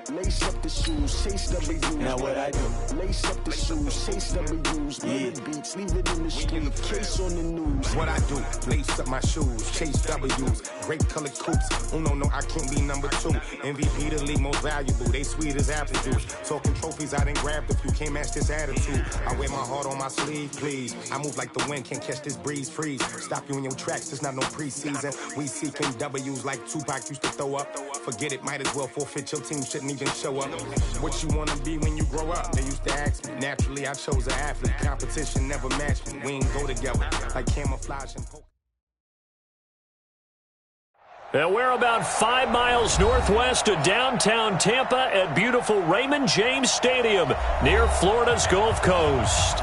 Lace up the shoes, chase W's. Now what I do? Lace up the shoes, chase W's. Yeah. Beats, leave it in the street, case on the news. What I do? Lace up my shoes, chase W's. Great colored coops. Oh no, I can't be number 2. MVP the league most valuable. They sweet as apple juice. Talking trophies, I didn't grab the few. Can't match this attitude. I wear my heart on my sleeve, please. I move like the wind, can't catch this breeze. Freeze. Stop you in your tracks. There's not no preseason. We seeking W's like Tupac used to throw up. Forget it, might as well forfeit. Your team shouldn't even show up. What you wanna be when you grow up? They used to ask me. Naturally, I chose an athlete. Competition never matched me. We ain't go together like camouflage and poke. And we're about 5 miles northwest of downtown Tampa at beautiful Raymond James Stadium near Florida's Gulf Coast.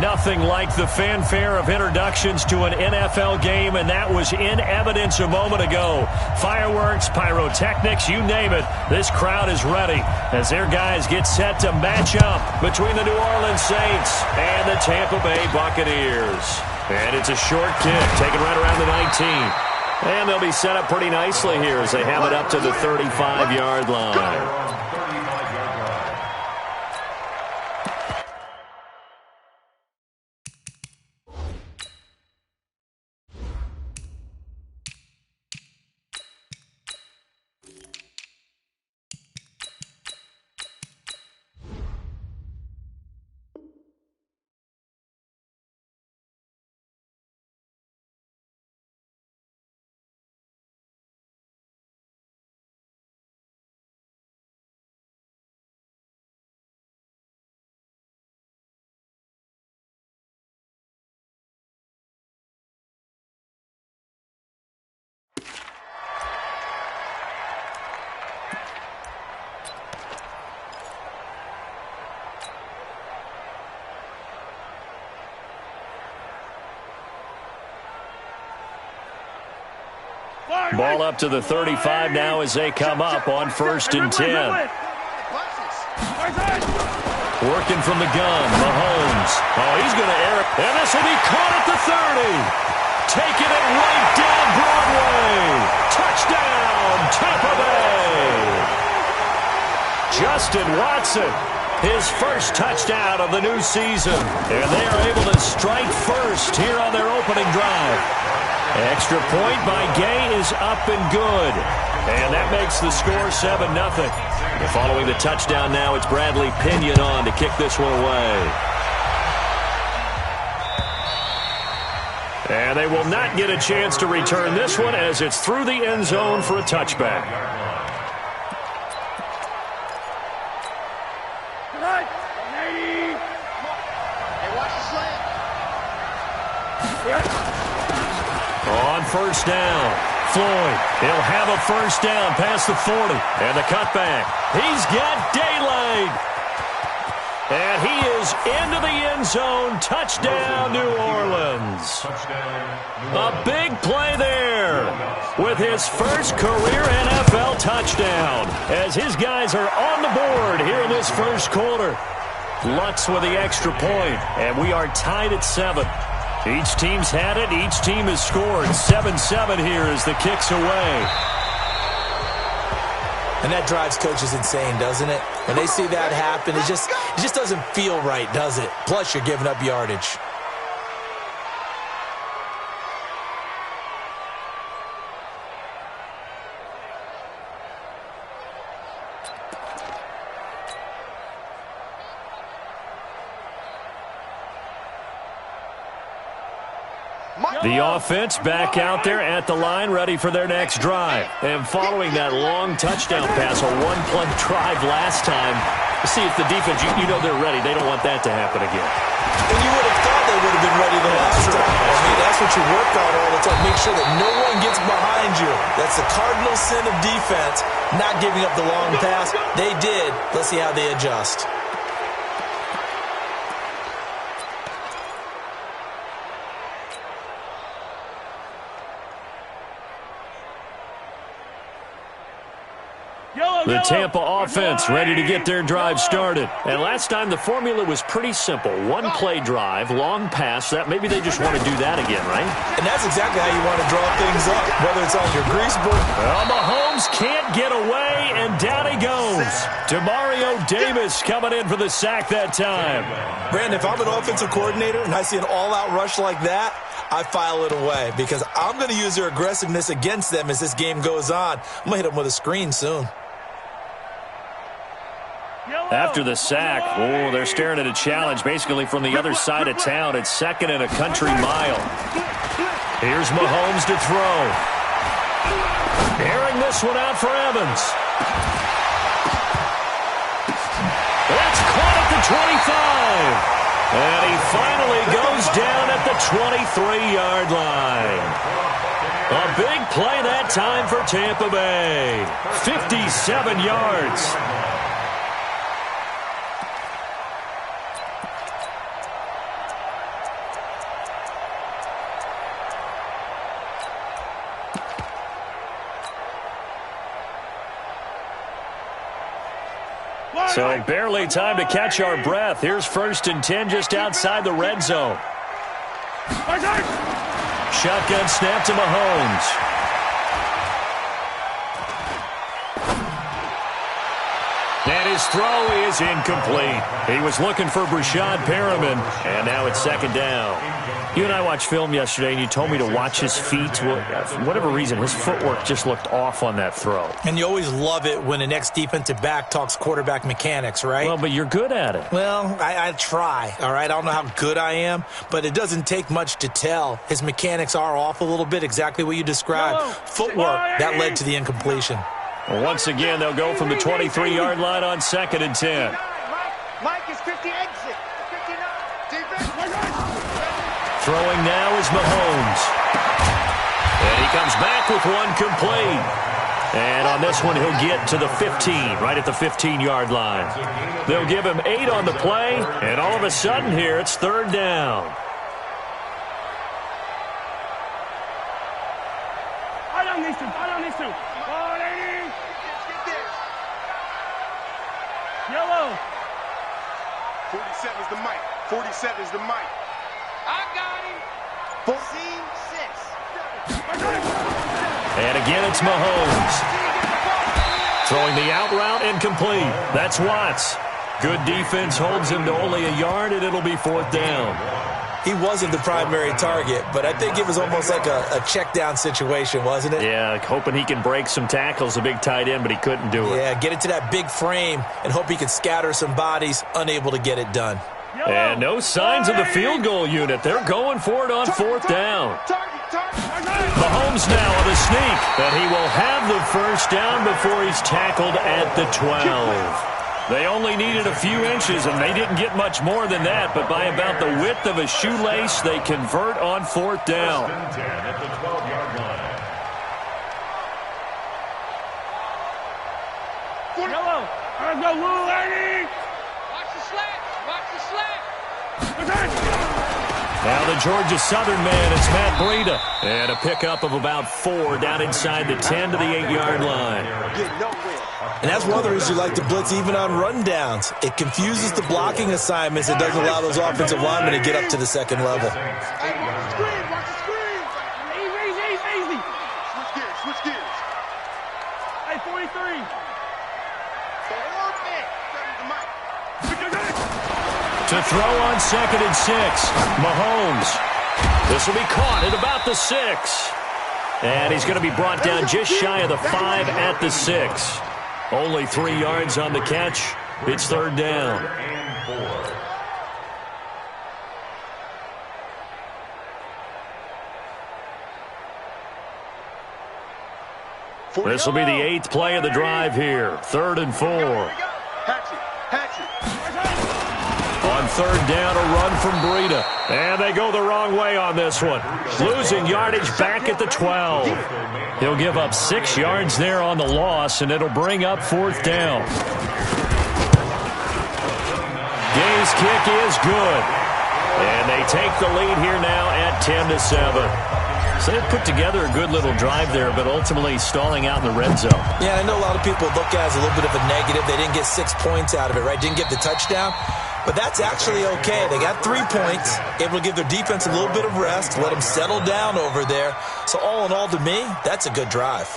Nothing like the fanfare of introductions to an NFL game, and that was in evidence a moment ago. Fireworks, pyrotechnics, you name it. This crowd is ready as their guys get set to match up between the New Orleans Saints and the Tampa Bay Buccaneers. And it's a short kick, taken right around the 19. And they'll be set up pretty nicely here as they have it up to the 35-yard line. Ball up to the 35 now as they come up on 1st and 10. Working from the gun, Mahomes. Oh, he's going to air it. And this will be caught at the 30. Taking it right down Broadway. Touchdown, Tampa Bay. Justin Watson, his first touchdown of the new season. And they are able to strike first here on their opening drive. Extra point by Gay is up and good. And that makes the score 7-0. Following the touchdown now, it's Bradley Pinion on to kick this one away. And they will not get a chance to return this one as it's through the end zone for a touchback. On 1st down, Floyd, he'll have a 1st down past the 40. And the cutback, he's got daylight. And he is into the end zone. Touchdown, New Orleans. A big play there with his first career NFL touchdown as his guys are on the board here in this first quarter. Lutz with the extra point, and we are tied at 7. Each team's had it. Each team has scored. 7-7 here as the kick's away. And that drives coaches insane, doesn't it? When they see that happen, it just doesn't feel right, does it? Plus, you're giving up yardage. The offense back out there at the line, ready for their next drive. And following that long touchdown pass, a one-play drive last time, see if the defense, you know they're ready. They don't want that to happen again. And you would have thought they would have been ready the last time. I mean, that's what you work on all the time. Make sure that no one gets behind you. That's the cardinal sin of defense, not giving up the long pass. They did. Let's see how they adjust. The Tampa offense ready to get their drive started. And last time the formula was pretty simple. One-play drive, long pass. That maybe they just want to do that again, right? And that's exactly how you want to draw things up, whether it's on your grease board. Well, Mahomes can't get away, and down he goes. Demario Davis coming in for the sack that time. Brandon, if I'm an offensive coordinator and I see an all-out rush like that, I file it away because I'm going to use their aggressiveness against them as this game goes on. I'm going to hit them with a screen soon. After the sack, oh, they're staring at a challenge basically from the other side of town. It's 2nd and a country mile. Here's Mahomes to throw. Airing this one out for Evans. That's caught at the 25. And he finally goes down at the 23-yard line. A big play that time for Tampa Bay. 57 yards. So barely time to catch our breath. Here's 1st and 10 just outside the red zone. Shotgun snap to Mahomes. And his throw is incomplete. He was looking for Brashad Perriman, and now it's 2nd down. You and I watched film yesterday, and you told me to watch his feet. For whatever reason, his footwork just looked off on that throw. And you always love it when the next defensive back talks quarterback mechanics, right? Well, but you're good at it. Well, I try, all right? I don't know how good I am, but it doesn't take much to tell. His mechanics are off a little bit, exactly what you described. Footwork, that led to the incompletion. Well, once again, they'll go from the 23-yard line on 2nd and 10. Mike is 50 exit. 59. Throwing now is Mahomes. And he comes back with one complete. And on this one, he'll get to the 15, right at the 15-yard line. They'll give him 8 on the play, and all of a sudden here, it's 3rd down. I don't need to. Oh, ladies. Get this. Yellow. 47 is the mic. 47 is the mic. I got him. 14-6. And again, it's Mahomes. Throwing the out route incomplete. That's Watts. Good defense holds him to only a yard, and it'll be 4th down. He wasn't the primary target, but I think it was almost like a check down situation, wasn't it? Yeah, hoping he can break some tackles, a big tight end, but he couldn't do it. Yeah, get it to that big frame and hope he can scatter some bodies, unable to get it done. And no signs of the field goal unit. They're going for it on 4th down. Mahomes now on the sneak, and he will have the 1st down before he's tackled at the 12. They only needed a few inches, and they didn't get much more than that, but by about the width of a shoelace, they convert on 4th down. Yellow. Let's go, Lou, lady. Watch the slack. Now the Georgia Southern man, it's Matt Breida. And a pickup of about 4 down inside the 10 to the 8-yard line. And that's one of the reasons you like to blitz even on rundowns. It confuses the blocking assignments. It doesn't allow those offensive linemen to get up to the 2nd level. Hey, watch the screen. Easy. Switch gears. Hey, 43. To throw on 2nd and 6. Mahomes. This will be caught at about the 6. And he's going to be brought down just shy of the 5 at the 6. Only 3 yards on the catch. It's 3rd down. This will be the 8th play of the drive here. 3rd and 4. On 3rd down, a run from Breida. And they go the wrong way on this one. Losing yardage back at the 12. He'll give up 6 yards there on the loss, and it'll bring up 4th down. Gay's kick is good. And they take the lead here now at 10-7. So they put together a good little drive there, but ultimately stalling out in the red zone. Yeah, I know a lot of people look at it as a little bit of a negative. They didn't get 6 points out of it, right? Didn't get the touchdown. But that's actually okay. They got 3 points, able to give their defense a little bit of rest, let them settle down over there. So all in all, to me, that's a good drive.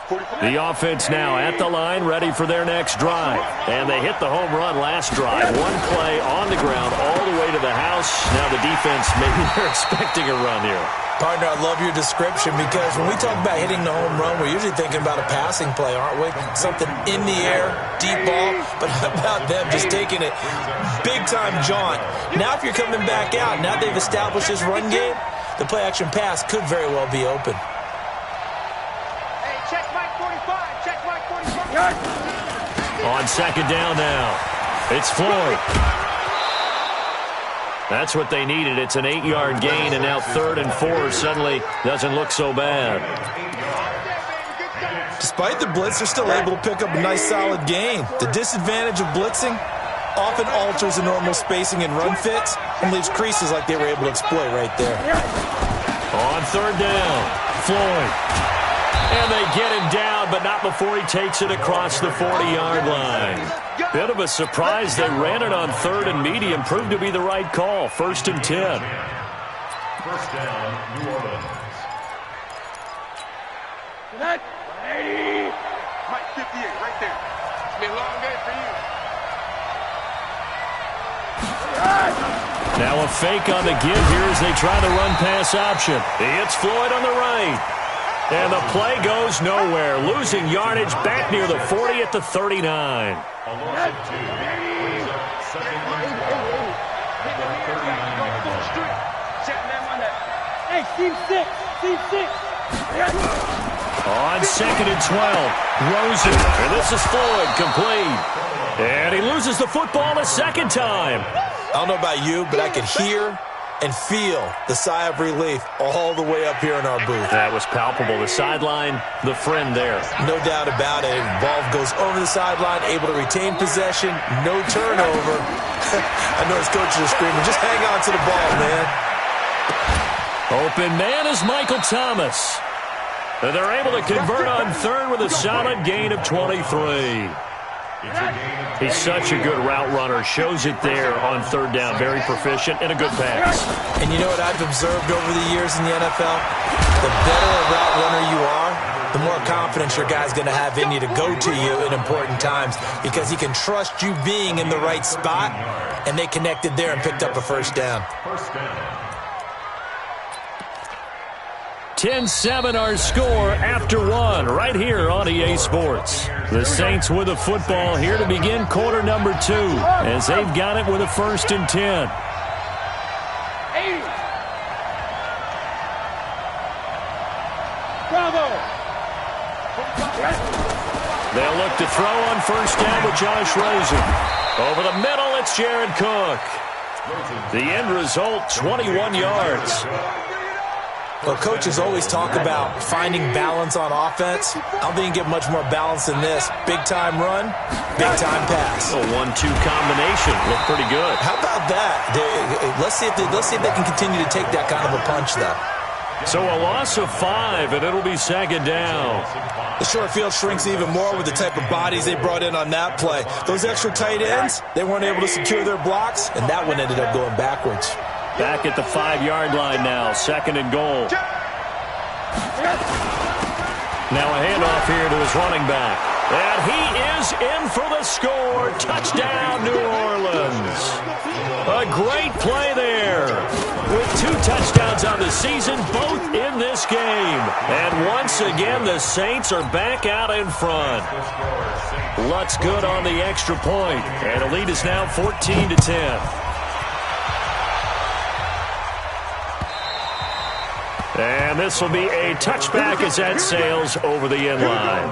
The offense now at the line, ready for their next drive. And they hit the home run last drive. One play on the ground all the way to the house. Now the defense, maybe they're expecting a run here. Partner, I love your description because when we talk about hitting the home run, we're usually thinking about a passing play, aren't we? Something in the air, deep ball. But how about them just taking it big-time jaunt? Now if you're coming back out, now they've established this run game, the play-action pass could very well be open. Hey, check Mike 45. Check Mike 45. On second down now, it's Floyd. That's what they needed. It's an 8-yard gain, and now 3rd and 4 suddenly doesn't look so bad. Despite the blitz, they're still able to pick up a nice, solid gain. The disadvantage of blitzing often alters the normal spacing and run fits and leaves creases like they were able to exploit right there. On 3rd down, Floyd. And they get him down, but not before he takes it across the 40-yard line. Bit of a surprise. They ran it on 3rd and medium. Proved to be the right call. 1st and 10. First down, New Orleans. Mike 58, right there. It's been a long day for you. Now a fake on the give here as they try the run-pass option. He hits Floyd on the right. And the play goes nowhere. Losing yardage back near the 40 at the 39. Hey, team 6. Team 6. On 2nd and 12, Rosen. And this is Floyd, complete. And he loses the football a second time. I don't know about you, but I could hear and feel the sigh of relief all the way up here in our booth. That was palpable. The sideline, the friend there. No doubt about it. Ball goes over the sideline, able to retain possession, no turnover. I know his coaches are screaming, just hang on to the ball, man. Open man is Michael Thomas. And they're able to convert on 3rd with a solid gain of 23. He's such a good route runner. Shows it there on 3rd down. Very proficient and a good pass. And you know what I've observed over the years in the NFL? The better a route runner you are, the more confidence your guy's going to have in you to go to you in important times because he can trust you being in the right spot, and they connected there and picked up a 1st down. 10-7 our score after 1 right here on EA Sports. The Saints with a football here to begin quarter number 2 as they've got it with a 1st and 10. Bravo. They'll look to throw on 1st down with Josh Rosen. Over the middle, it's Jared Cook. The end result, 21 yards. Well, coaches always talk about finding balance on offense. I don't think you can get much more balance than this. Big-time run, big-time pass. A 1-2 combination. Looked pretty good. How about that? Let's see if they can continue to take that kind of a punch, though. So a loss of 5, and it'll be 2nd down. The short field shrinks even more with the type of bodies they brought in on that play. Those extra tight ends, they weren't able to secure their blocks, and that one ended up going backwards. Back at the 5-yard line now, 2nd and goal. Now a handoff here to his running back. And he is in for the score. Touchdown, New Orleans. A great play there. With 2 touchdowns on the season, both in this game. And once again, the Saints are back out in front. Lutz good on the extra point. And the lead is now 14-10. And this will be a touchback as that sails over the end line.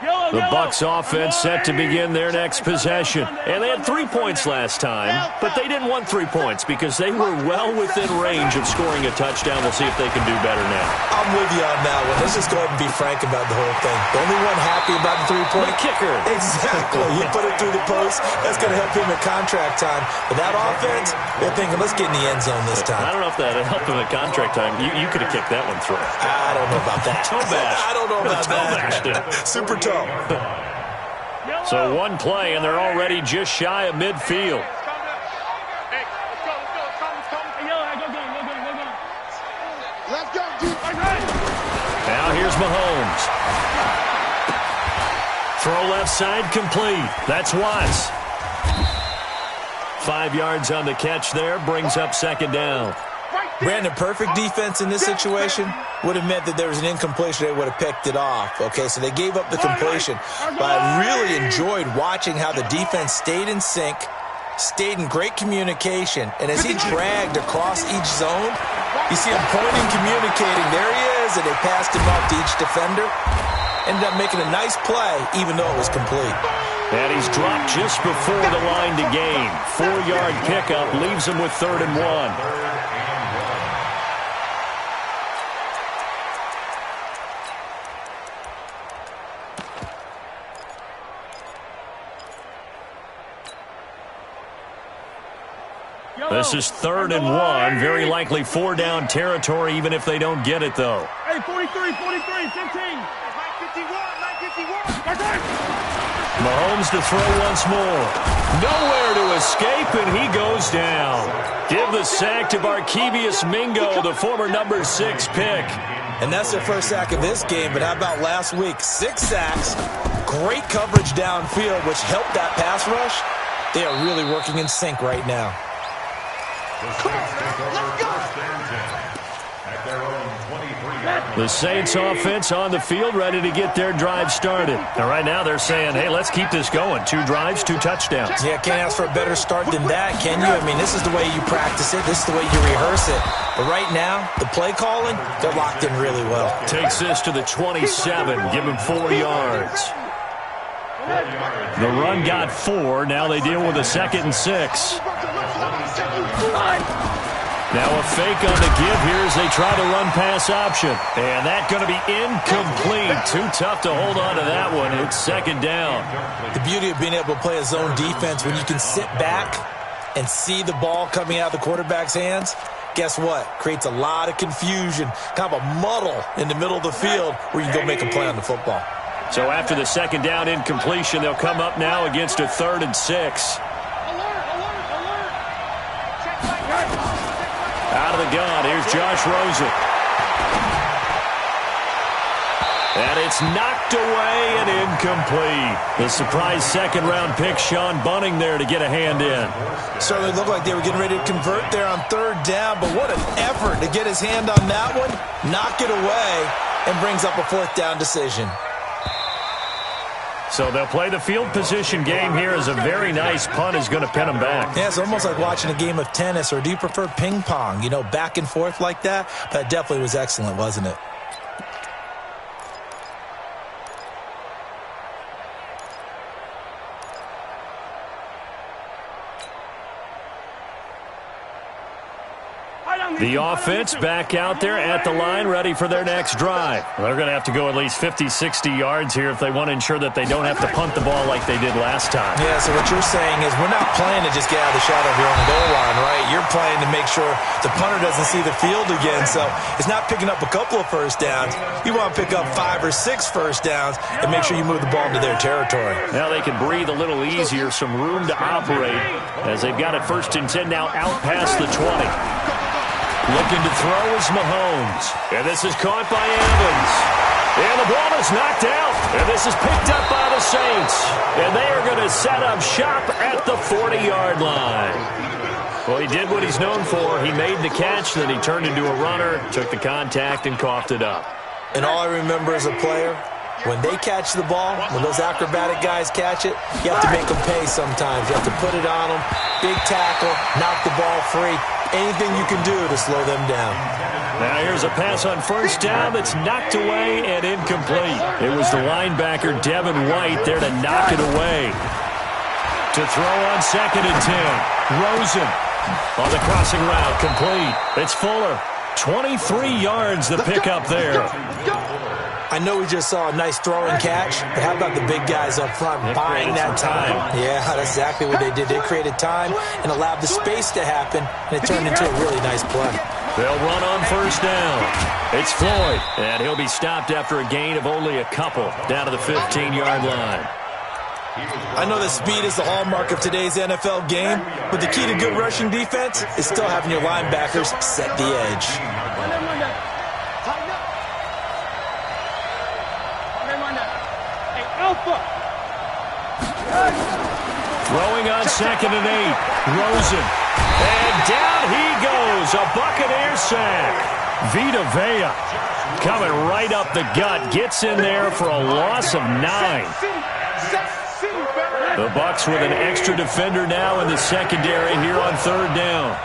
Yellow The Bucs offense set to begin their next possession. And they had 3 points last time, but they didn't want 3 points because they were well within range of scoring a touchdown. We'll see if they can do better now. I'm with you on that one. Let's just go ahead and be frank about the whole thing. The only one happy about the three-point kicker. Exactly. You put it through the post. That's going to help him at contract time. But that offense, they're thinking, let's get in the end zone this time. I don't know if that helped him at contract time. You could have kicked that one through. I don't know about that. Toe bash. I don't know about that. Super toe. So one play, and they're already just shy of midfield. Now here's Mahomes. Throw left side complete. That's Watts. 5 yards on the catch there. Brings up second down. Brandon, perfect defense in this situation would have meant that there was an incompletion. They would have picked it off. Okay, so they gave up the completion. But I really enjoyed watching how the defense stayed in sync, stayed in great communication. And as he dragged across each zone, you see him pointing, communicating. There he is, and they passed him off to each defender. Ended up making a nice play, even though it was complete. And he's dropped just before the line to gain. 4-yard pickup leaves him with 3rd and 1. This is 3rd and 1. Very likely 4-down territory, even if they don't get it, though. Hey, 43, 43, 15. 951, 951. Mahomes to throw once more. Nowhere to escape, and he goes down. Give the sack to Barkevious Mingo, the former number 6 pick. And that's their first sack of this game, but how about last week? 6 sacks, great coverage downfield, which helped that pass rush. They are really working in sync right now. The Saints offense on the field, ready to get their drive started. And right now they're saying, hey, let's keep this going. 2 drives, 2 touchdowns. Yeah, can't ask for a better start than that, can you? I mean, this is the way you practice it. This is the way you rehearse it. But right now, the play calling, they're locked in really well. Takes this to the 27, give him 4 yards. The run got 4. Now they deal with a 2nd and 6. Now a fake on the give here as they try to run pass option. And that's going to be incomplete. Too tough to hold on to that one. It's 2nd down. The beauty of being able to play a zone defense when you can sit back and see the ball coming out of the quarterback's hands, guess what? Creates a lot of confusion, kind of a muddle in the middle of the field where you can go make a play on the football. So after the 2nd down incompletion, they'll come up now against a 3rd and 6. Out of the gun, here's Josh Rosen. And it's knocked away and incomplete. The surprise 2nd-round pick, Sean Bunning there to get a hand in. Certainly looked like they were getting ready to convert there on 3rd down, but what an effort to get his hand on that one, knock it away, and brings up a 4th down decision. So they'll play the field position game here as a very nice punt is going to pin them back. Yeah, it's almost like watching a game of tennis, or do you prefer ping pong? You know, back and forth like that? That definitely was excellent, wasn't it? The offense back out there at the line, ready for their next drive. They're going to have to go at least 50, 60 yards here if they want to ensure that they don't have to punt the ball like they did last time. Yeah, so what you're saying is we're not playing to just get out of the shadow here on the goal line, right? You're playing to make sure the punter doesn't see the field again. So it's not picking up a couple of first downs. You want to pick up 5 or 6 first downs and make sure you move the ball into their territory. Now they can breathe a little easier, some room to operate as they've got it 1st and 10 now out past the 20. Looking to throw is Mahomes. And this is caught by Evans. And the ball is knocked out. And this is picked up by the Saints. And they are going to set up shop at the 40-yard line. Well, he did what he's known for. He made the catch, then he turned into a runner, took the contact, and coughed it up. And all I remember as a player, When they catch the ball, when those acrobatic guys catch it, you have to make them pay sometimes. You have to put it on them, big tackle, knock the ball free. Anything you can do to slow them down. Now here's a pass on first down that's knocked away and incomplete. It was the linebacker, Devin White, there to knock it away. To throw on 2nd and 10. Rosen on the crossing route, complete. It's Fuller. 23 yards the pickup there. I know we just saw a nice throw and catch, but how about the big guys up front buying that time? Yeah, that's exactly what they did. They created time and allowed the space to happen, and it turned into a really nice play. They'll run on first down. It's Floyd, and he'll be stopped after a gain of only a couple down to the 15-yard line. I know that speed is the hallmark of today's NFL game, but the key to good rushing defense is still having your linebackers set the edge. Throwing on 2nd and 8. Rosen. And down he goes. A Buccaneer sack. Vita Vea coming right up the gut. Gets in there for a loss of 9. The Bucs with an extra defender now in the secondary here on 3rd down.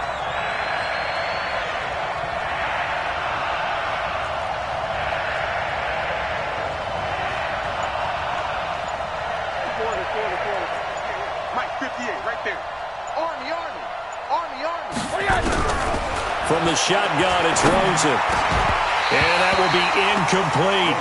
From the shotgun, it's Rosen. And that will be incomplete.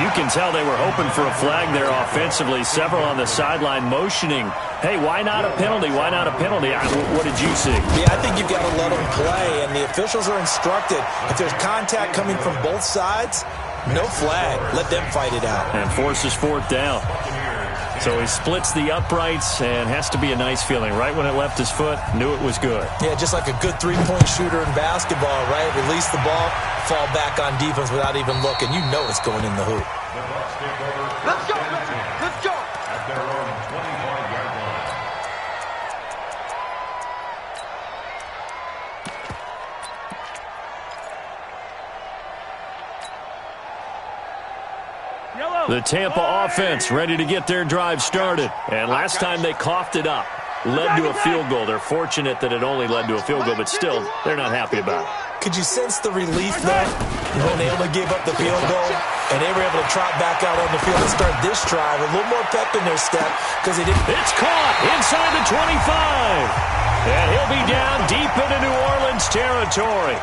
You can tell they were hoping for a flag there offensively. Several on the sideline motioning. Hey, why not a penalty? Why not a penalty? What did you see? Yeah, I think you've got to let them play, and the officials are instructed. If there's contact coming from both sides, no flag. Let them fight it out. And forces 4th down. So he splits the uprights, and has to be a nice feeling. Right when it left his foot, knew it was good. Yeah, just like a good three-point shooter in basketball, right? Release the ball, fall back on defense without even looking. You know it's going in the hoop. Let's go, let's go. At their own 25-yard line. The Tampa offense ready to get their drive started. And last time they coughed it up. Led to a field goal. They're fortunate that it only led to a field goal, but still, they're not happy about it. Could you sense the relief there when they only gave up the field goal and they were able to trot back out on the field and start this drive a little more pep in their step because they didn't. It's caught inside the 25. And he'll be down deep into New Orleans territory.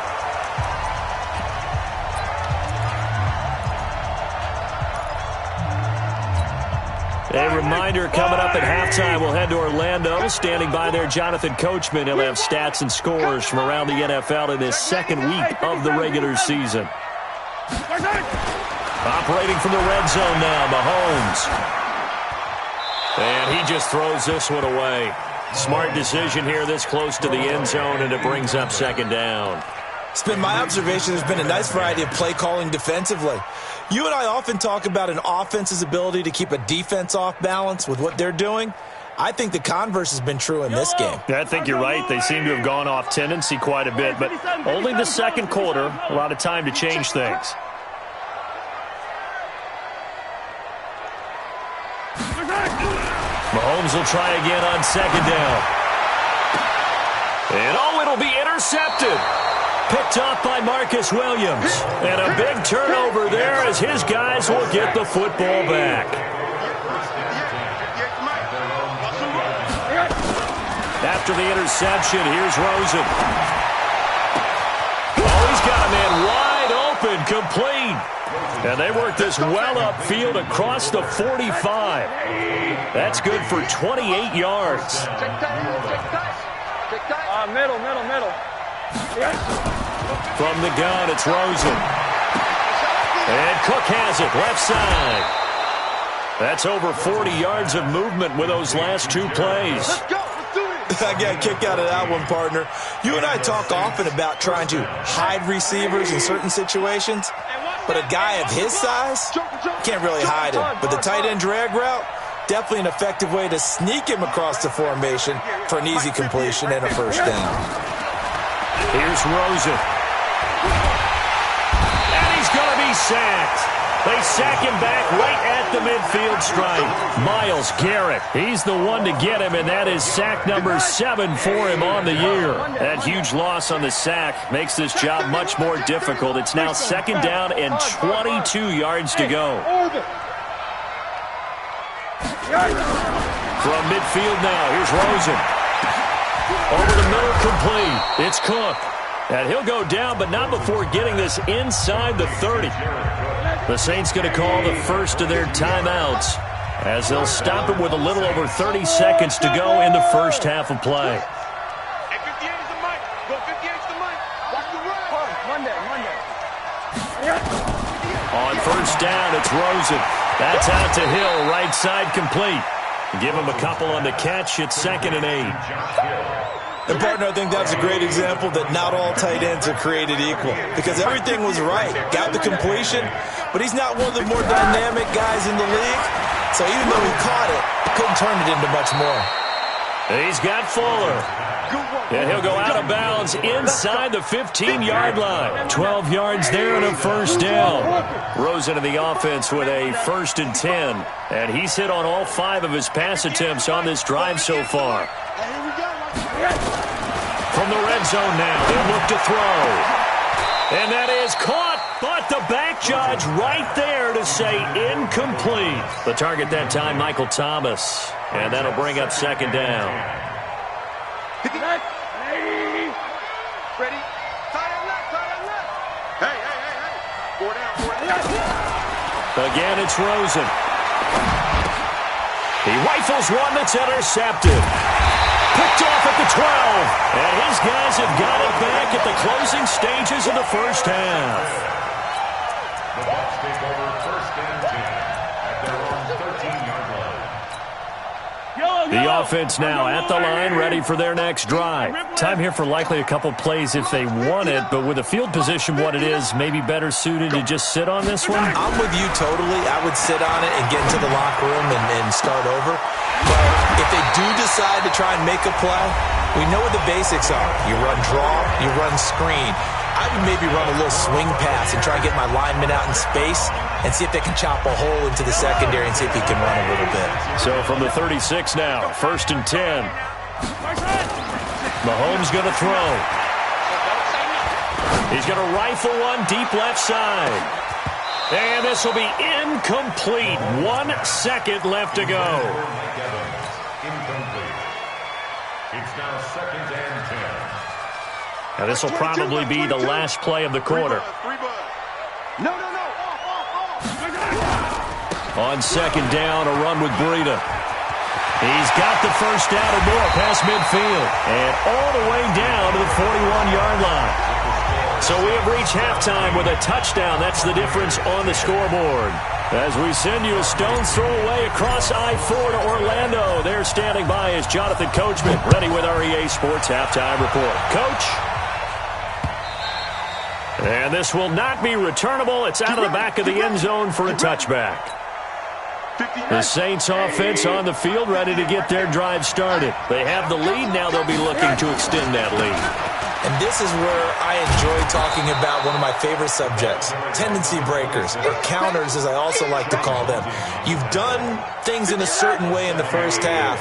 A reminder coming up at halftime, we'll head to Orlando. Standing by there, Jonathan Coachman. He'll have stats and scores from around the NFL in this 2nd week of the regular season. Operating from the red zone now, Mahomes. And he just throws this one away. Smart decision here this close to the end zone, and it brings up 2nd down. It's been my observation there's been a nice variety of play calling defensively. You and I often talk about an offense's ability to keep a defense off balance with what they're doing. I think the converse has been true in this game. I think you're right. They seem to have gone off tendency quite a bit, but only the 2nd quarter, a lot of time to change things. Mahomes will try again on 2nd down. And it'll be intercepted. Picked off by Marcus Williams. And a big turnover there as his guys will get the football back. After the interception, here's Rosen. Oh, he's got a man wide open, complete. And they work this well upfield across the 45. That's good for 28 yards. Middle. From the gun, it's Rosen. And Cook has it, left side. That's over 40 yards of movement with those last 2 plays. I got a kick out of that one, partner. You and I talk often about trying to hide receivers in certain situations, but a guy of his size can't really hide him. But the tight end drag route, definitely an effective way to sneak him across the formation for an easy completion and a 1st down. Here's Rosen. And he's going to be sacked. They sack him back right at the midfield stripe. Myles Garrett, he's the one to get him, and that is sack number 7 for him on the year. That huge loss on the sack makes this job much more difficult. It's now 2nd down and 22 yards to go. From midfield now, here's Rosen. Over the middle, complete. It's Cook. And he'll go down, but not before getting this inside the 30. The Saints going to call the first of their timeouts as they'll stop it with a little over 30 seconds to go in the first half of play. On first down, it's Rosen. That's out to Hill, right side complete. Give him a couple on the catch. It's 2nd and 8. And, partner, I think that's a great example that not all tight ends are created equal because everything was right. Got the completion, but he's not one of the more dynamic guys in the league. So even though he caught it, couldn't turn it into much more. He's got Fuller. And he'll go out of bounds inside the 15-yard line. 12 yards there and a first down. Rosen in the offense with a 1st and 10. And he's hit on all 5 of his pass attempts on this drive so far. From the red zone now, they'll look to throw. And that is caught, but the back judge right there to say incomplete. The target that time, Michael Thomas. And that'll bring up 2nd down. Ready? Tie left. Hey. 4 down. Again, it's Rosen. He rifles one that's intercepted. Picked off at the 12. And his guys have got it back at the closing stages of the first half. The Bucs take over 1st and 10 at their own 13-yard line. The offense now at the line, ready for their next drive. Time here for likely a couple plays if they want it, but with the field position what it is, maybe better suited to just sit on this one? I'm with you totally. I would sit on it and get into the locker room and start over. But if they do decide to try and make a play, we know what the basics are. You run draw, you run screen. I would maybe run a little swing pass and try and get my lineman out in space and see if they can chop a hole into the secondary and see if he can run a little bit. So from the 36 now, 1st and 10. Mahomes going to throw. He's going to rifle one deep left side. And this will be incomplete. 1 second left to go. Incomplete. It's now 2nd and 10. Now this will probably be the last play of the quarter. No. On 2nd down, a run with Breida. He's got the first down and more past midfield. And all the way down to the 41-yard line. So we have reached halftime with a touchdown. That's the difference on the scoreboard. As we send you a stone's throw away across I-4 to Orlando. There standing by is Jonathan Coachman, ready with our EA Sports Halftime Report. Coach? And this will not be returnable. It's out of the back of the end zone for a touchback. The Saints offense on the field ready to get their drive started. They have the lead. Now they'll be looking to extend that lead. And this is where I enjoy talking about one of my favorite subjects, tendency breakers, or counters as I also like to call them. You've done things in a certain way in the first half,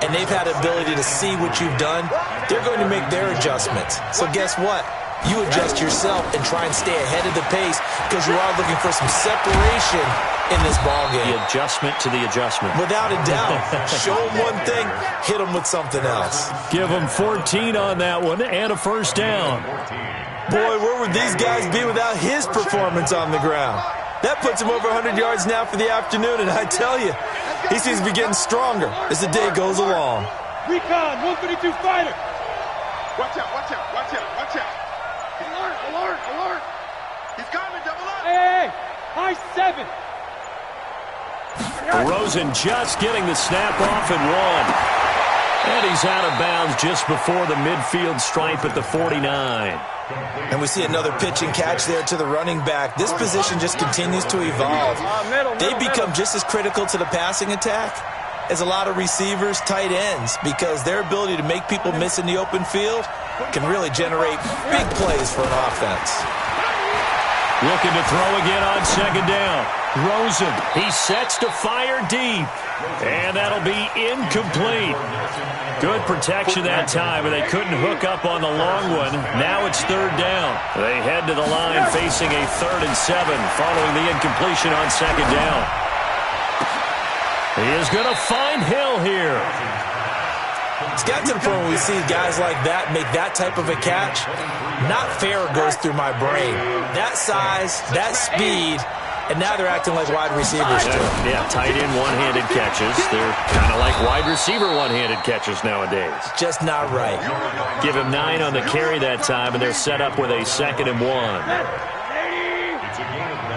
and they've had the ability to see what you've done. They're going to make their adjustments. So guess what? You adjust yourself and try and stay ahead of the pace because you are looking for some separation in this ballgame. The adjustment to the adjustment. Without a doubt. Show them one thing, hit them with something else. Give them 14 on that one and a first down. Boy, where would these guys be without his performance on the ground? That puts him over 100 yards now for the afternoon, and I tell you, he seems to be getting stronger as the day goes along. Recon, 132 fighter. Watch out. Alert. He's coming, double up. Hey, high 7. Rosen just getting the snap off and 1. And he's out of bounds just before the midfield stripe at the 49. And we see another pitch and catch there to the running back. This position just continues to evolve. They become just as critical to the passing attack as a lot of receivers, tight ends, because their ability to make people miss in the open field can really generate big plays for an offense. Looking to throw again on second down. Rosen, he sets to fire deep. And that'll be incomplete. Good protection that time, but they couldn't hook up on the long one. Now it's third down. They head to the line facing a 3rd and 7 following the incompletion on second down. He is going to find Hill here. It's got to the point where we see guys like that make that type of a catch. Not fair goes through my brain. That size, that speed, and now they're acting like wide receivers too. Yeah, tight end one-handed catches. They're kind of like wide receiver one-handed catches nowadays. Just not right. Give him 9 on the carry that time, and they're set up with a 2nd and 1. It's a gain of 9.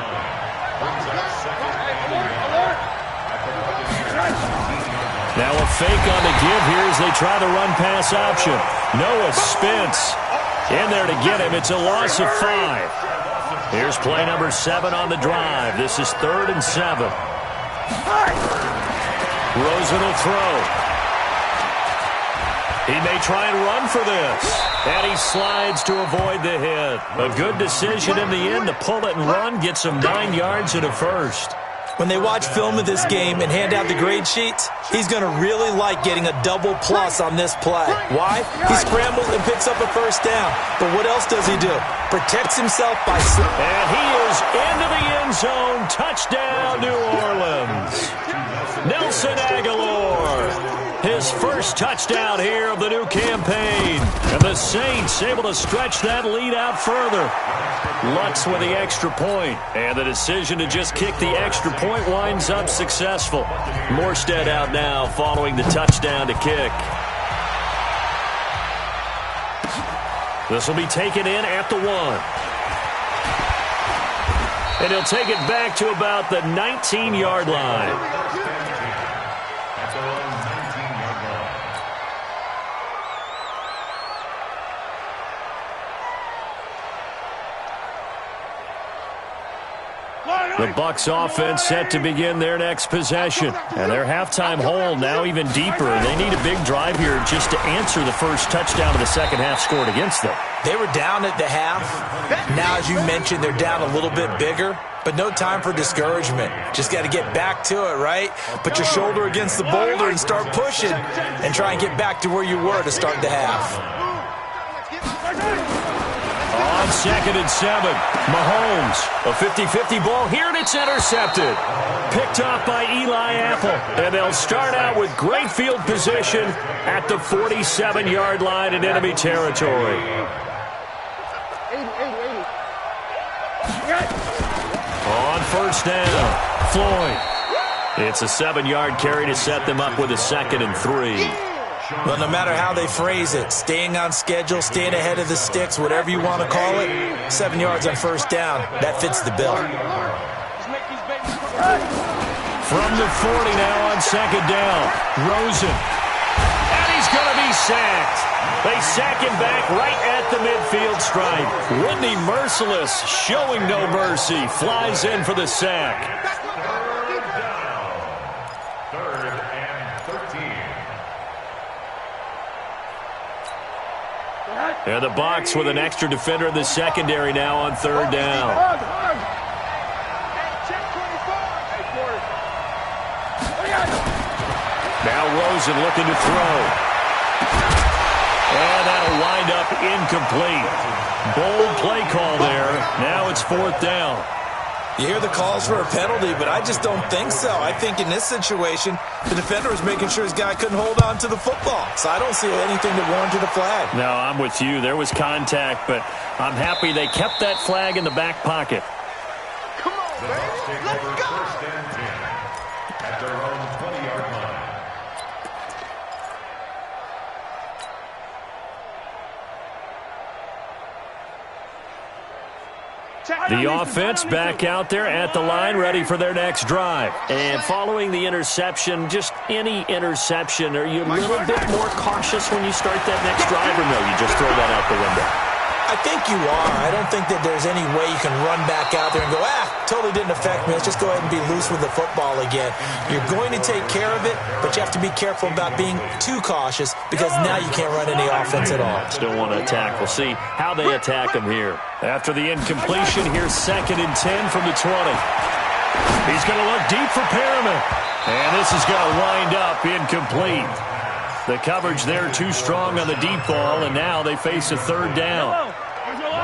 Brings up second and 1. Now a fake on the give here as they try the run-pass option. Noah Spence in there to get him. It's a loss of 5. Here's play number 7 on the drive. This is 3rd and 7. Rosen will throw. He may try and run for this. And he slides to avoid the hit. A good decision in the end to pull it and run. Gets him 9 yards and a first. When they watch film of this game and hand out the grade sheets, he's going to really like getting a double plus on this play. Why? He scrambles and picks up a first down. But what else does he do? Protects himself by... And he is into the end zone. Touchdown, New Orleans. Nelson Aguilar. His first touchdown here of the new campaign. And the Saints able to stretch that lead out further. Lutz with the extra point. And the decision to just kick the extra point winds up successful. Morstead out now following the touchdown to kick. This will be taken in at the 1. And he'll take it back to about the 19-yard line. The Bucs offense set to begin their next possession. And their halftime hole now even deeper. They need a big drive here just to answer the first touchdown of the second half scored against them. They were down at the half. Now, as you mentioned, they're down a little bit bigger. But no time for discouragement. Just got to get back to it, right? Put your shoulder against the boulder and start pushing. And try and get back to where you were to start the half. On 2nd and 7, Mahomes, a 50-50 ball here, and it's intercepted. Picked off by Eli Apple, and they'll start out with great field position at the 47-yard line in enemy territory. On first down, Floyd. It's a 7-yard carry to set them up with a 2nd and 3. Well, no matter how they phrase it, staying on schedule, staying ahead of the sticks, whatever you want to call it, 7 yards on first down, that fits the bill. From the 40 now on second down, Rosen. And he's going to be sacked. They sack him back right at the midfield stripe. Whitney Merciless, showing no mercy, flies in for the sack. And the Bucs with an extra defender in the secondary now on third down. Now Rosen looking to throw. And that'll wind up incomplete. Bold play call there. Now it's 4th down. You hear the calls for a penalty, but I just don't think so. I think in this situation, the defender was making sure his guy couldn't hold on to the football. So I don't see anything that warranted a flag. No, I'm with you. There was contact, but I'm happy they kept that flag in the back pocket. Come on, baby. Let's go. First and 10 at their own 20-yard line. The offense back out there at the line, ready for their next drive. And following the interception, just any interception, are you a little bit more cautious when you start that next drive, or no, you just throw that out the window? I think you are. I don't think that there's any way you can run back out there and go, totally didn't affect me. Let's just go ahead and be loose with the football again. You're going to take care of it, but you have to be careful about being too cautious because now you can't run any offense at all. Still want to attack. We'll see how they attack him here. After the incompletion, here's 2nd and 10 from the 20. He's going to look deep for Perriman. And this is going to wind up incomplete. The coverage there too strong on the deep ball, and now they face a 3rd down.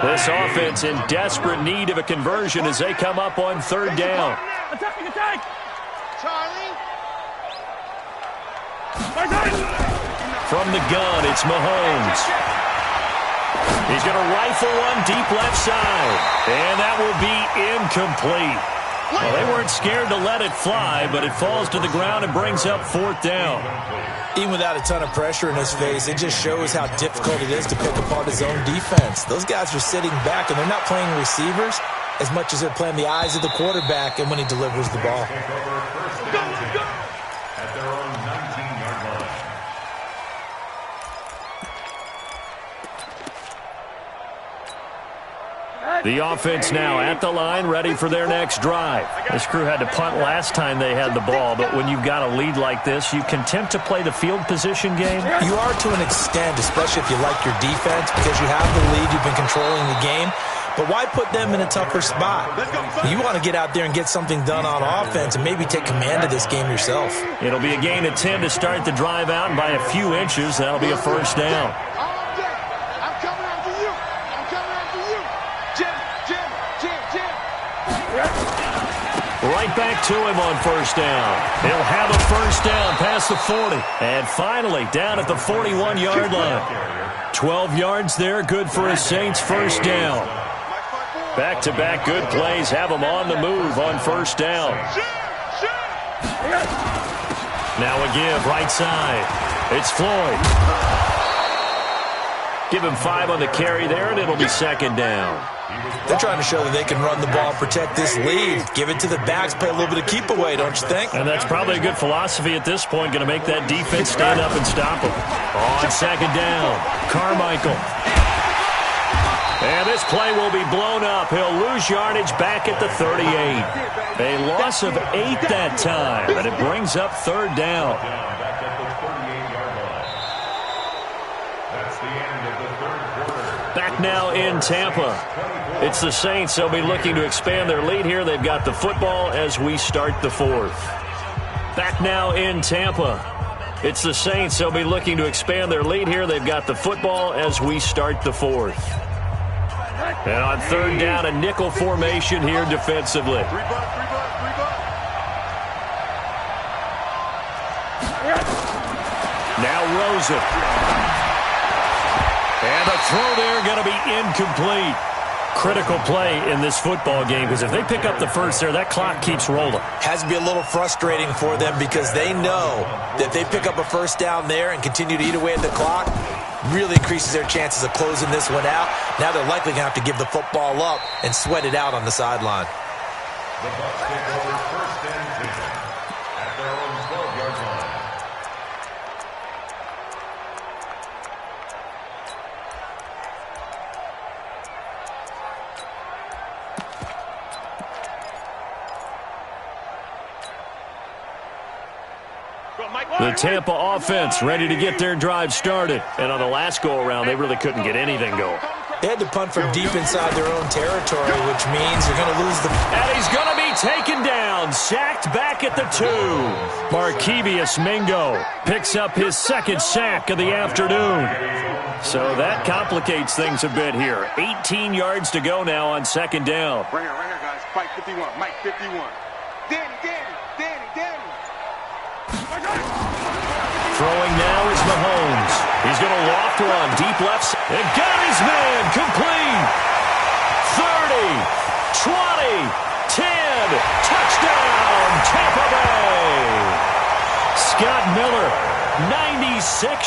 This offense in desperate need of a conversion as they come up on 3rd down. Attack! Charlie. From the gun, it's Mahomes. He's going to rifle one deep left side, and that will be incomplete. Well, they weren't scared to let it fly, but it falls to the ground and brings up 4th down. Even without a ton of pressure in his face, it just shows how difficult it is to pick apart his own defense. Those guys are sitting back, and they're not playing receivers as much as they're playing the eyes of the quarterback and when he delivers the ball. At their own 19-yard line. The offense now at the line, ready for their next drive. This crew had to punt last time they had the ball, but when you've got a lead like this, you can tempt to play the field position game. You are to an extent, especially if you like your defense, because you have the lead, you've been controlling the game. But why put them in a tougher spot? You want to get out there and get something done on offense and maybe take command of this game yourself. It'll be a gain of 10 to start the drive out, and by a few inches, that'll be a 1st down. Right back to him on 1st down. He'll have a 1st down past the 40. And finally, down at the 41-yard line. 12 yards there, good for a Saints 1st down. Back-to-back good plays have them on the move on 1st down. Now a give, right side. It's Floyd. Give him 5 on the carry there, and it'll be 2nd down. They're trying to show that they can run the ball, protect this lead. Give it to the backs, play a little bit of keep away, don't you think? And that's probably a good philosophy at this point, going to make that defense stand up and stop them. On 2nd down, Carmichael. And this play will be blown up. He'll lose yardage back at the 38. A loss of 8 that time, and it brings up 3rd down. Back now in Tampa. It's the Saints. They'll be looking to expand their lead here. They've got the football as we start the 4th. Back now in Tampa. It's the Saints. They'll be looking to expand their lead here. They've got the football as we start the 4th. And on 3rd down, a nickel formation here defensively. Now Rosen. And the throw there going to be incomplete. Critical play in this football game because if they pick up the 1st there, that clock keeps rolling. Has to be a little frustrating for them because they know that if they pick up a 1st down there and continue to eat away at the clock, really increases their chances of closing this one out. Now they're likely going to have to give the football up and sweat it out on the sideline. The Bucs take over 1st and 10 at their own 12-yard line. The Tampa offense ready to get their drive started. And on the last go-around, they really couldn't get anything going. They had to punt from deep inside their own territory, which means they're going to lose the... And he's going to be taken down, sacked back at the 2. Markevius Mingo picks up his 2nd sack of the afternoon. So that complicates things a bit here. 18 yards to go now on 2nd down. Right here, guys. Mike 51. Mike 51. Danny. Throwing now is Mahomes. He's going to loft one deep left. And got his man complete. 30, 20, 10. Touchdown, Tampa Bay. Scott Miller,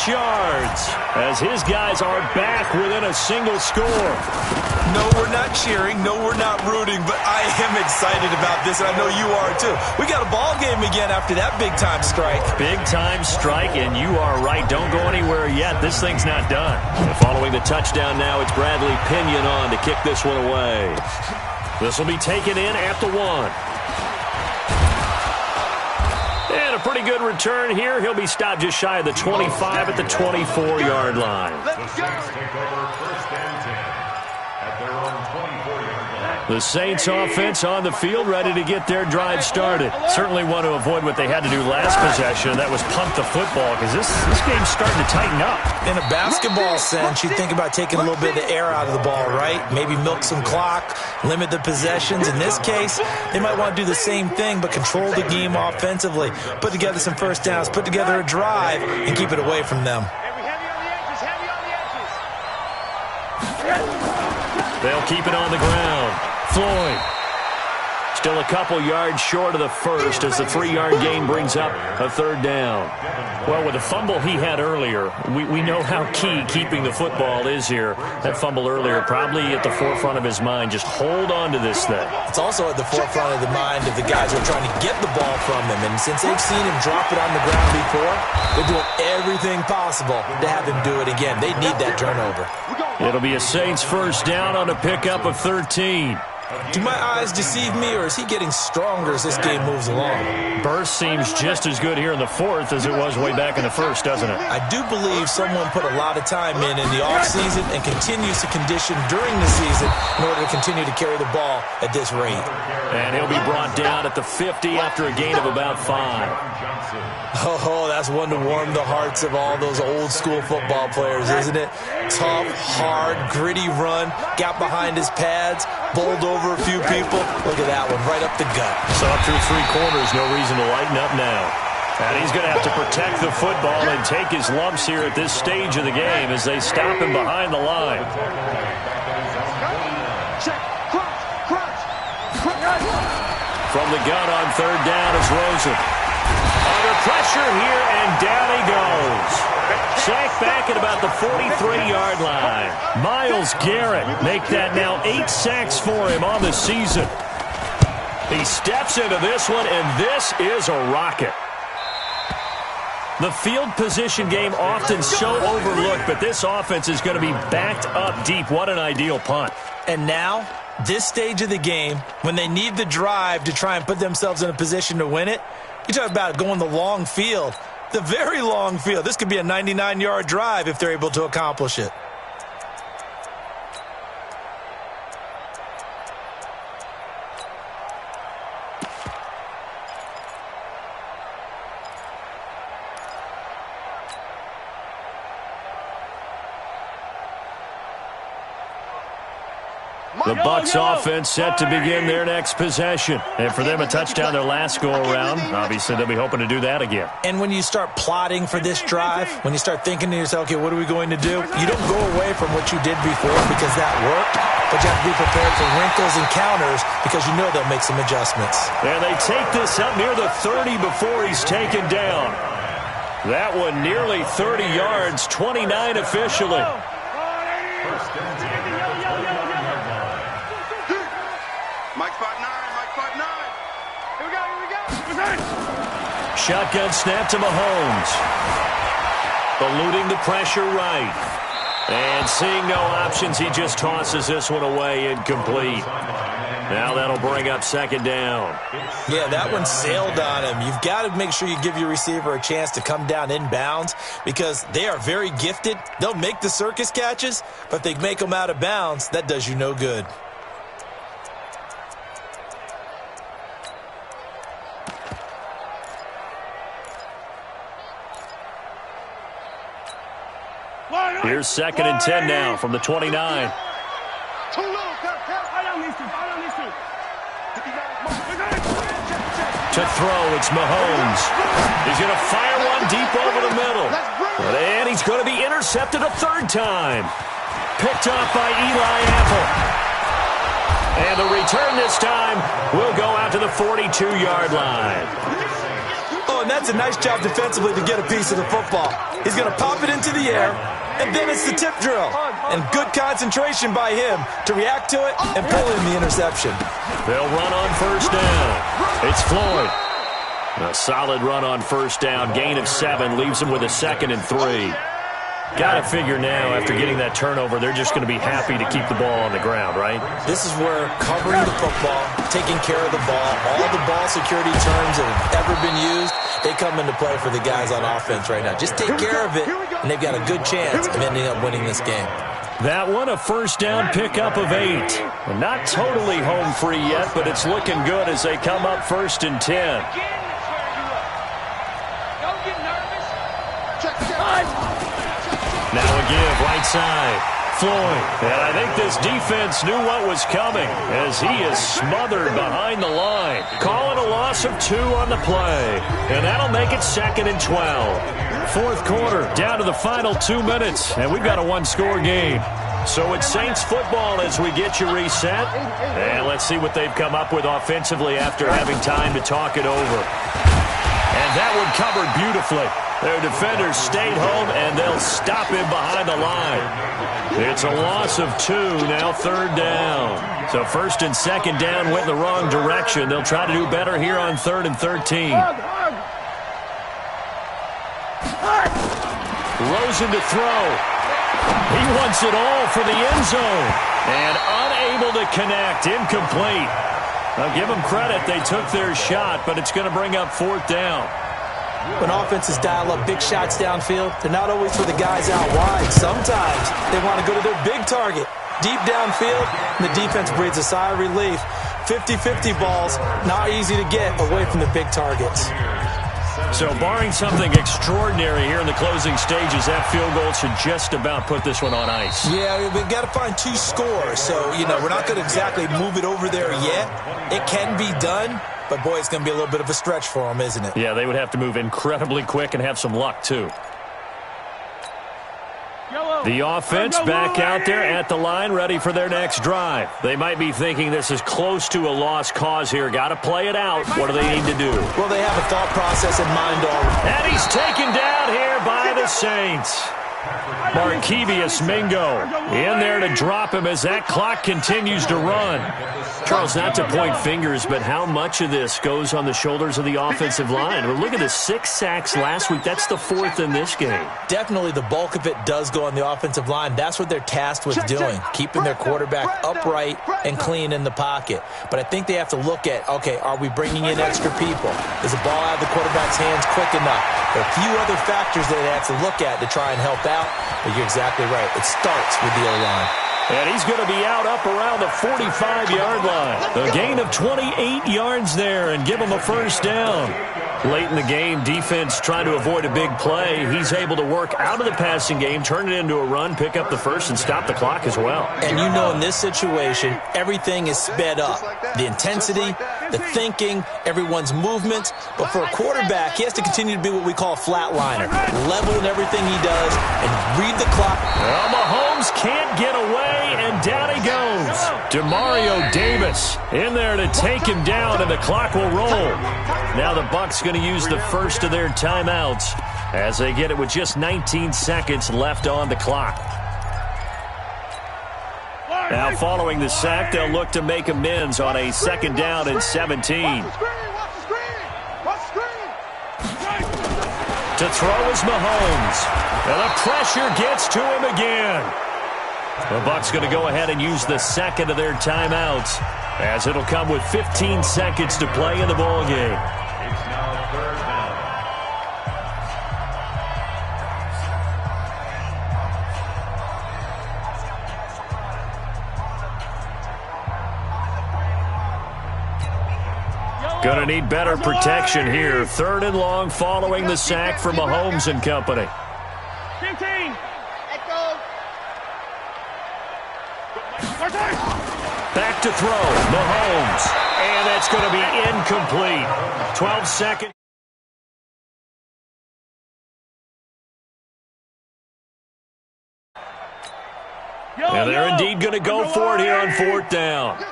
yards as his guys are back within a single score. No, we're not cheering. No, we're not rooting, but I am excited about this, and I know you are too. We got a ball game again after that big-time strike. Big-time strike, and you are right. Don't go anywhere yet. This thing's not done. And following the touchdown now, it's Bradley Pinion on to kick this one away. This will be taken in at the 1. And a pretty good return here. He'll be stopped just shy of the 25 at the 24-yard line. The Saints take over first and 10 at their own 24-yard line. The Saints offense on the field, ready to get their drive started. Certainly want to avoid what they had to do last possession. That was punt the football, because this game's starting to tighten up. In a basketball sense, you think about taking a little bit of the air out of the ball, right? Maybe milk some clock, limit the possessions. In this case, they might want to do the same thing, but control the game offensively. Put together some first downs, put together a drive, and keep it away from them. They'll keep it on the ground. Floyd. Still a couple yards short of the first as the 3-yard gain brings up a third down. Well, with the fumble he had earlier, we know how key keeping the football is here. That fumble earlier probably at the forefront of his mind. Just hold on to this thing. It's also at the forefront of the mind of the guys who are trying to get the ball from him. And since they've seen him drop it on the ground before, they're doing everything possible to have him do it again. They need that turnover. It'll be a Saints first down on a pickup of 13. Do my eyes deceive me, or is he getting stronger as this game moves along? Burst seems just as good here in the fourth as it was way back in the first, doesn't it? I do believe someone put a lot of time in the offseason and continues to condition during the season in order to continue to carry the ball at this rate. And he'll be brought down at the 50 after a gain of about 5. Oh, that's one to warm the hearts of all those old-school football players, isn't it? Tough, hard, gritty run, got behind his pads, bowled over a few people. Look at that one, right up the gut. So up through 3 quarters, no reason to lighten up now. And he's going to have to protect the football and take his lumps here at this stage of the game as they stop him behind the line. From the gun on third down is Rosen. Under pressure here, and down he goes. Sacked back at about the 43-yard line. Myles Garrett make that now 8 sacks for him on the season. He steps into this one, and this is a rocket. The field position game often so overlooked, but this offense is going to be backed up deep. What an ideal punt. And now, this stage of the game, when they need the drive to try and put themselves in a position to win it, you talk about going the long field, the very long field. This could be a 99-yard drive if they're able to accomplish it. The Bucs offense set to begin their next possession. And for them, a touchdown their last go-around. Obviously, they'll be hoping to do that again. And when you start plotting for this drive, when you start thinking to yourself, okay, what are we going to do? You don't go away from what you did before because that worked, but you have to be prepared for wrinkles and counters because you know they'll make some adjustments. And they take this up near the 30 before he's taken down. That one nearly 30 yards, 29 officially. Shotgun snap to Mahomes. Eluding the pressure right. And seeing no options, he just tosses this one away, incomplete. Now that'll bring up second down. Yeah, that one sailed on him. You've got to make sure you give your receiver a chance to come down inbounds because they are very gifted. They'll make the circus catches, but if they make them out of bounds, that does you no good. Here's 2nd and 10 now from the 29. To throw, it's Mahomes. He's going to fire one deep over the middle. And he's going to be intercepted a third time. Picked up by Eli Apple. And the return this time will go out to the 42-yard line. Oh, and that's a nice job defensively to get a piece of the football. He's going to pop it into the air, and then it's the tip drill. And good concentration by him to react to it and pull in the interception. They'll run on first down. It's Floyd. A solid run on first down. Gain of 7 leaves him with a 2nd and 3. Got to figure now, after getting that turnover, they're just going to be happy to keep the ball on the ground, right? This is where covering the football, taking care of the ball, all the ball security terms that have ever been used, they come into play for the guys on offense right now. Just take care of it, and they've got a good chance of ending up winning this game. That one, a first down pickup of 8. And not totally home free yet, but it's looking good as they come up 1st and 10. Now a give, right side. Floyd. And I think this defense knew what was coming as he is smothered behind the line. Calling a loss of 2 on the play. And that'll make it 2nd and 12. Fourth quarter, down to the final 2 minutes. And we've got a 1-score game. So it's Saints football as we get you reset. And let's see what they've come up with offensively after having time to talk it over. And that one covered beautifully. Their defenders stayed home, and they'll stop him behind the line. It's a loss of 2, now 3rd down. So 1st and 2nd down went in the wrong direction. They'll try to do better here on 3rd and 13. Rosen to throw. He wants it all for the end zone. And unable to connect, incomplete. I'll give them credit. They took their shot, but it's going to bring up 4th down. When offenses dial up big shots downfield, they're not always for the guys out wide. Sometimes they want to go to their big target, deep downfield, and the defense breathes a sigh of relief. 50-50 balls, not easy to get away from the big targets. So barring something extraordinary here in the closing stages, that field goal should just about put this one on ice. Yeah, we've got to find 2 scores. So, we're not going to exactly move it over there yet. It can be done. But, boy, it's going to be a little bit of a stretch for them, isn't it? Yeah, they would have to move incredibly quick and have some luck, too. The offense back out there at the line, ready for their next drive. They might be thinking this is close to a lost cause here. Got to play it out. What do they need to do? Well, they have a thought process in mind already. And he's taken down here by the Saints. Markevius Mingo in there to drop him as that clock continues to run. Charles, not to point fingers, but how much of this goes on the shoulders of the offensive line? Well, look at the 6 sacks last week. That's the 4th in this game. Definitely the bulk of it does go on the offensive line. That's what they're tasked with doing, keeping their quarterback upright and clean in the pocket. But I think they have to look at, okay, are we bringing in extra people? Is the ball out of the quarterback's hands quick enough? There are a few other factors that they have to look at to try and help out. But you're exactly right. It starts with the O-line. And he's going to be out up around the 45-yard line. A gain of 28 yards there and give him a first down. Late in the game, defense trying to avoid a big play. He's able to work out of the passing game, turn it into a run, pick up the first, and stop the clock as well. And in this situation, everything is sped up. The intensity, the thinking, everyone's movements. But for a quarterback, he has to continue to be what we call a flatliner. Level in everything he does and read the clock. Well, Mahomes can't get away, and down he goes. Demario Davis in there to take him down, and the clock will roll. Now the Bucs going to use the first of their timeouts as they get it with just 19 seconds left on the clock. Now following the sack, they'll look to make amends on a 2nd down and 17. To throw is Mahomes. And the pressure gets to him again. The Bucs going to go ahead and use the 2nd of their timeouts as it'll come with 15 seconds to play in the ballgame. It's now 3rd down. Going to need better protection here. 3rd and long following the sack from Mahomes and company. 15. Back to throw, Mahomes. And that's going to be incomplete. 12 seconds. And they're indeed going to go for it here on 4th down.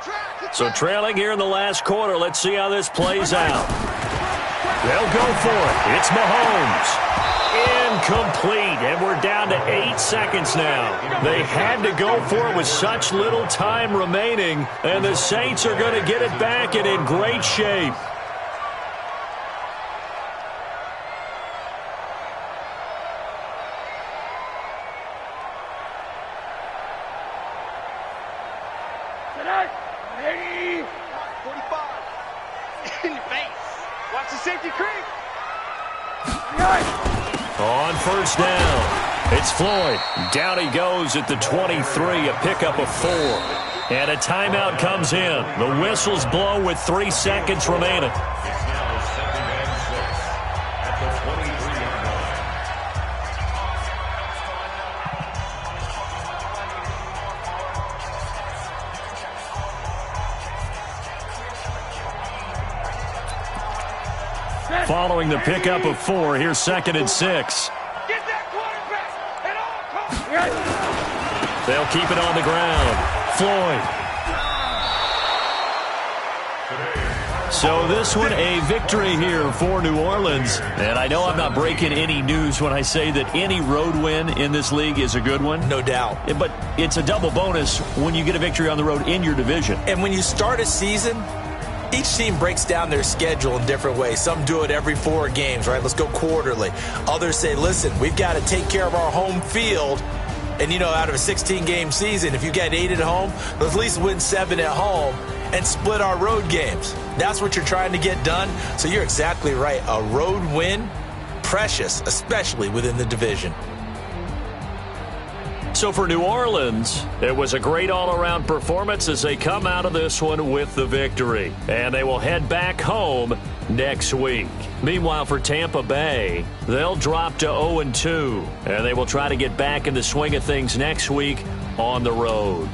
So trailing here in the last quarter, let's see how this plays out. They'll go for it. It's Mahomes. Incomplete, and we're down to 8 seconds now. They had to go for it with such little time remaining, and the Saints are going to get it back and in great shape. Ready? 45. In your face. Watch the safety creep. On first down, it's Floyd. Down he goes at the 23, a pickup of 4. And a timeout comes in. The whistles blow with 3 seconds remaining. It's now 2nd and 6 at the 23-yard line. Following the pickup of 4, here's 2nd and 6. Get that quarterback at all costs. They'll keep it on the ground. Floyd. So this one, a victory here for New Orleans. And I know I'm not breaking any news when I say that any road win in this league is a good one. No doubt. But it's a double bonus when you get a victory on the road in your division. And when you start a season, each team breaks down their schedule in different ways. Some do it every 4 games, right? Let's go quarterly. Others say, listen, we've got to take care of our home field. And, you know, out of a 16-game season, if you get 8 at home, let's at least win 7 at home and split our road games. That's what you're trying to get done. So you're exactly right. A road win, precious, especially within the division. So for New Orleans, it was a great all-around performance as they come out of this one with the victory. And they will head back home next week. Meanwhile, for Tampa Bay, they'll drop to 0-2. And they will try to get back in the swing of things next week on the road.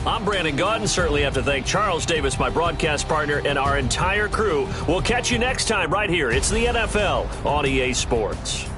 I'm Brandon Gaudin. Certainly have to thank Charles Davis, my broadcast partner, and our entire crew. We'll catch you next time right here. It's the NFL on EA Sports.